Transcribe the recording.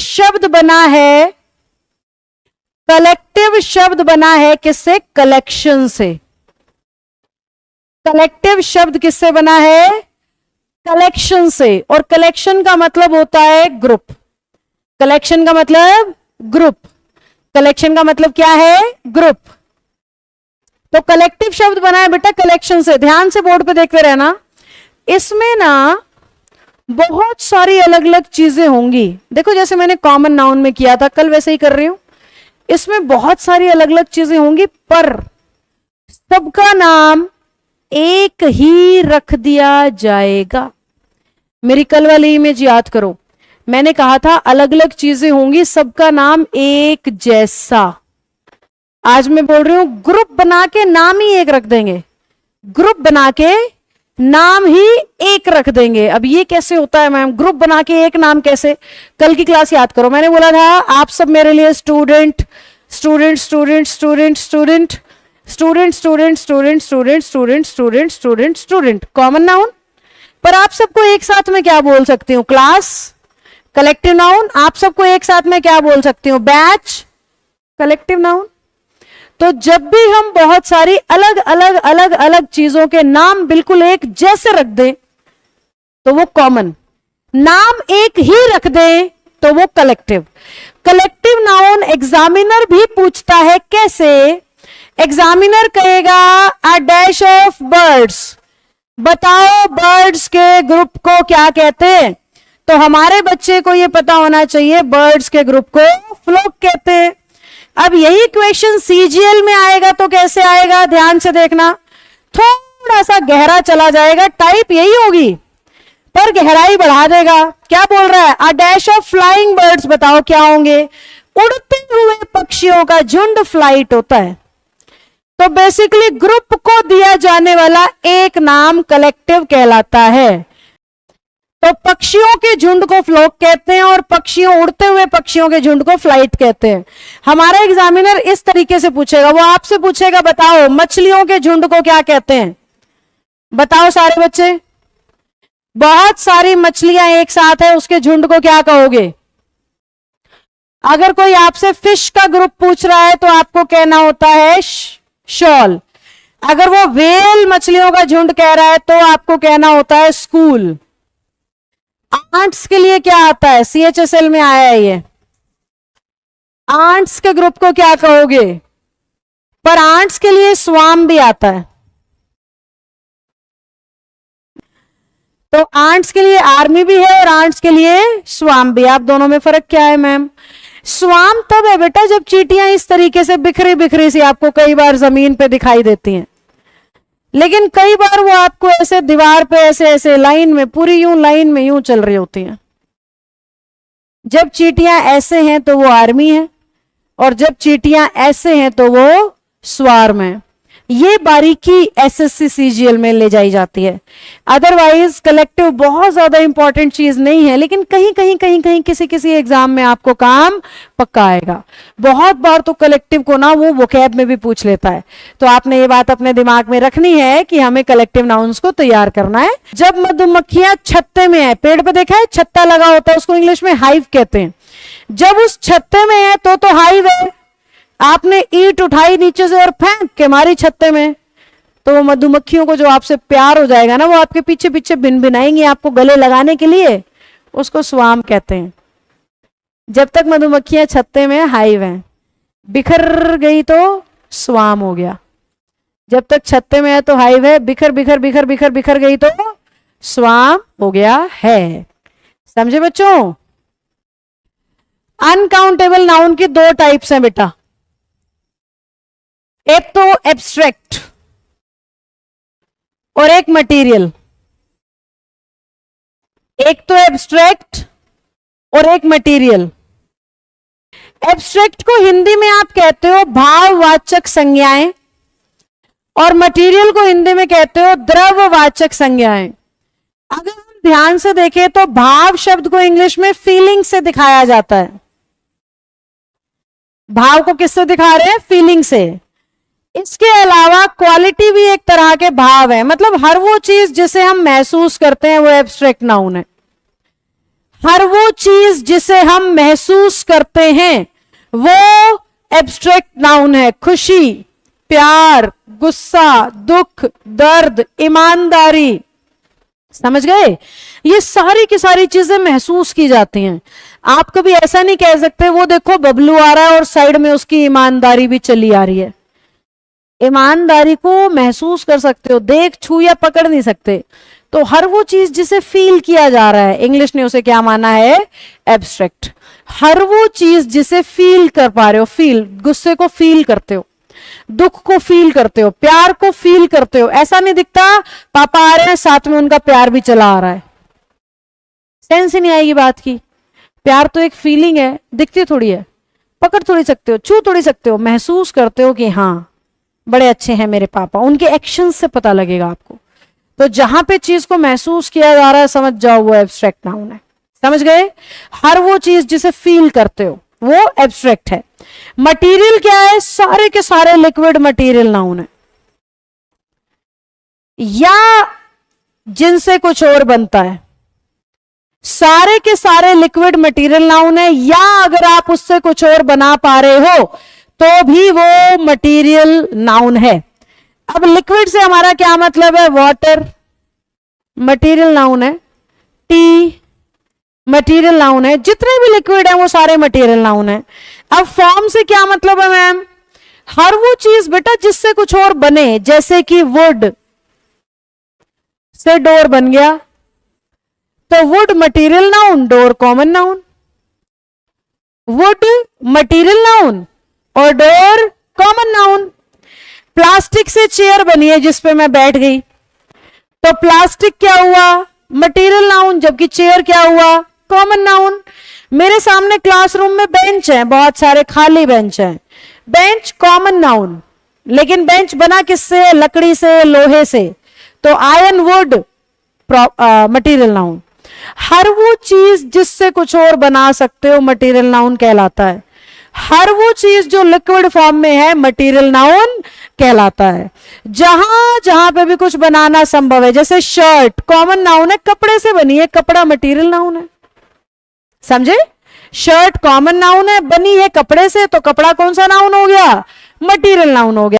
शब्द बना है, कलेक्टिव शब्द बना है किससे? कलेक्शन से। कलेक्टिव शब्द किससे बना है? कलेक्शन से। और कलेक्शन का मतलब होता है ग्रुप। कलेक्शन का मतलब ग्रुप। कलेक्शन का मतलब क्या है? ग्रुप। तो कलेक्टिव शब्द बना है बेटा कलेक्शन से। ध्यान से बोर्ड पे देखते रहना। इसमें ना बहुत सारी अलग अलग चीजें होंगी। देखो जैसे मैंने कॉमन नाउन में किया था कल, वैसे ही कर रही हूं। इसमें बहुत सारी अलग अलग चीजें होंगी, पर सबका नाम एक ही रख दिया जाएगा। मेरी कल वाली इमेज याद करो, मैंने कहा था अलग अलग चीजें होंगी, सबका नाम एक जैसा। आज मैं बोल रही हूं ग्रुप बना के नाम ही एक रख देंगे। ग्रुप बना के नाम ही एक रख देंगे। अब ये कैसे होता है मैम? ग्रुप बना के एक नाम कैसे? कल की क्लास याद करो, मैंने बोला था आप सब मेरे लिए student student student student student student student student student student student student student common noun. पर आप सबको एक साथ में क्या बोल सकती हूँ? Class collective noun. आप सबको एक साथ में क्या बोल सकती हूँ? Batch collective noun. तो जब भी हम बहुत सारी अलग अलग अलग अलग चीजों के नाम बिल्कुल एक जैसे रख दें तो वो कॉमन, नाम एक ही रख दें तो वो कलेक्टिव। कलेक्टिव नाउन एग्जामिनर भी पूछता है कैसे? एग्जामिनर कहेगा अ डैश ऑफ बर्ड्स, बताओ बर्ड्स के ग्रुप को क्या कहते हैं? तो हमारे बच्चे को यह पता होना चाहिए बर्ड्स के ग्रुप को फ्लोक कहते हैं। अब यही क्वेश्चन सीजीएल में आएगा तो कैसे आएगा? ध्यान से देखना, थोड़ा सा गहरा चला जाएगा, टाइप यही होगी पर गहराई बढ़ा देगा। क्या बोल रहा है? A dash of flying birds, बताओ क्या होंगे? उड़ते हुए पक्षियों का झुंड फ्लाइट होता है। तो बेसिकली ग्रुप को दिया जाने वाला एक नाम कलेक्टिव कहलाता है। तो पक्षियों के झुंड को फ्लोक कहते हैं और पक्षियों, उड़ते हुए पक्षियों के झुंड को फ्लाइट कहते हैं। हमारा एग्जामिनर इस तरीके से पूछेगा, वो आपसे पूछेगा बताओ मछलियों के झुंड को क्या कहते हैं? बताओ सारे बच्चे, बहुत सारी मछलियां एक साथ है, उसके झुंड को क्या कहोगे? अगर कोई आपसे फिश का ग्रुप पूछ रहा है तो आपको कहना होता है शॉल। अगर वो व्हेल मछलियों का झुंड कह रहा है तो आपको कहना होता है स्कूल। आंट्स के लिए क्या आता है? सीएचएसएल में आया है ये। आंट्स के ग्रुप को क्या कहोगे? पर आंट्स के लिए स्वाम भी आता है। तो आंट्स के लिए आर्मी भी है और आंट्स के लिए स्वाम भी। आप दोनों में फर्क क्या है मैम? स्वाम तब है बेटा जब चींटियां इस तरीके से बिखरी बिखरी सी आपको कई बार जमीन पे दिखाई देती हैं, लेकिन कई बार वो आपको ऐसे दीवार पे ऐसे ऐसे लाइन में, पूरी यूं लाइन में यूं चल रही होती हैं। जब चींटियां ऐसे हैं तो वो आर्मी है, और जब चींटियां ऐसे हैं तो वो स्वार्म है। ये बारीकी एसएससी सीजीएल में ले जाई जाती है। अदरवाइज कलेक्टिव बहुत ज्यादा इंपॉर्टेंट चीज नहीं है, लेकिन कहीं कहीं कहीं कहीं किसी किसी एग्जाम में आपको काम पक्का आएगा। बहुत बार तो कलेक्टिव को ना वो वोकैब में भी पूछ लेता है। तो आपने ये बात अपने दिमाग में रखनी है कि हमें कलेक्टिव नाउन्स को तैयार करना है। जब मधुमक्खियां छत्ते में है, पेड़ पे देखा है छत्ता लगा होता है, उसको इंग्लिश में हाइव कहते हैं। जब उस छत्ते में है तो हाइव है। आपने ईंट उठाई नीचे से और फेंक के मारी छत्ते में, तो वो मधुमक्खियों को जो आपसे प्यार हो जाएगा ना, वो आपके पीछे पीछे भिनभिनाएंगी आपको गले लगाने के लिए, उसको स्वाम कहते हैं। जब तक मधुमक्खियां छत्ते में हाइव हैं, बिखर गई तो स्वाम हो गया। जब तक छत्ते में है तो हाइव है, बिखर बिखर बिखर बिखर बिखर गई तो स्वाम हो गया है। समझे बच्चों? अनकाउंटेबल नाउन की दो टाइप्स हैं बेटा, एक तो एब्स्ट्रैक्ट और एक मटेरियल। एक तो एब्स्ट्रैक्ट और एक मटेरियल। एब्स्ट्रैक्ट को हिंदी में आप कहते हो भाववाचक संज्ञाएं, और मटेरियल को हिंदी में कहते हो द्रव्यवाचक संज्ञाएं। अगर हम ध्यान से देखें तो भाव शब्द को इंग्लिश में फीलिंग से दिखाया जाता है। भाव को किससे दिखा रहे हैं? फीलिंग से। इसके अलावा क्वालिटी भी एक तरह के भाव है, मतलब हर वो चीज जिसे हम महसूस करते हैं वो एब्स्ट्रैक्ट नाउन है। हर वो चीज जिसे हम महसूस करते हैं वो एब्स्ट्रैक्ट नाउन है। खुशी, प्यार, गुस्सा, दुख, दर्द, ईमानदारी, समझ गए? ये सारी की सारी चीजें महसूस की जाती हैं। आप कभी ऐसा नहीं कह सकते वो देखो बबलू आ रहा है और साइड में उसकी ईमानदारी भी चली आ रही है। ईमानदारी को महसूस कर सकते हो, देख, छू या पकड़ नहीं सकते। तो हर वो चीज जिसे फील किया जा रहा है, इंग्लिश ने उसे क्या माना है? एब्स्ट्रैक्ट। हर वो चीज जिसे फील कर पा रहे हो, फील, गुस्से को फील करते हो, दुख को फील करते हो, प्यार को फील करते हो। ऐसा नहीं दिखता पापा आ रहे हैं साथ में उनका प्यार भी चला आ रहा है, सेंस ही नहीं आएगी बात की। प्यार तो एक फीलिंग है, दिखती थोड़ी है, पकड़ थोड़ी सकते हो, छू थोड़ी सकते हो, महसूस करते हो कि हाँ बड़े अच्छे हैं मेरे पापा, उनके एक्शन से पता लगेगा आपको। तो जहां पे चीज को महसूस किया जा रहा है समझ जाओ वो एब्स्ट्रैक्ट नाउन है। समझ गए? हर वो चीज जिसे फील करते हो वो एब्स्ट्रैक्ट है। मटेरियल क्या है? सारे के सारे लिक्विड मटेरियल नाउन है, या जिनसे कुछ और बनता है। सारे के सारे लिक्विड मटेरियल नाउन है, या अगर आप उससे कुछ और बना पा रहे हो तो भी वो मटेरियल नाउन है। अब लिक्विड से हमारा क्या मतलब है? वाटर मटेरियल नाउन है, टी मटेरियल नाउन है, जितने भी लिक्विड है वो सारे मटेरियल नाउन है। अब फॉर्म से क्या मतलब है मैम? हर वो चीज बेटा जिससे कुछ और बने, जैसे कि वुड से डोर बन गया, तो would material noun, door common noun. Would material noun और डोर कॉमन नाउन। प्लास्टिक से चेयर बनी है जिसपे मैं बैठ गई, तो प्लास्टिक क्या हुआ? मटेरियल नाउन, जबकि चेयर क्या हुआ? Common noun. मेरे सामने क्लासरूम में बेंच है, बहुत सारे खाली बेंच हैं, बेंच कॉमन नाउन, लेकिन बेंच बना किससे? लकड़ी से, लोहे से, तो आयरन वुड मटेरियल नाउन। हर वो चीज जिससे कुछ और बना सकते हो मटेरियल नाउन कहलाता है। हर वो चीज जो लिक्विड फॉर्म में है मटेरियल नाउन कहलाता है। जहां जहां पे भी कुछ बनाना संभव है, जैसे शर्ट कॉमन नाउन है, कपड़े से बनी है, कपड़ा मटेरियल नाउन है। समझे? शर्ट कॉमन नाउन है, बनी है कपड़े से, तो कपड़ा कौन सा नाउन हो गया? मटेरियल नाउन हो गया।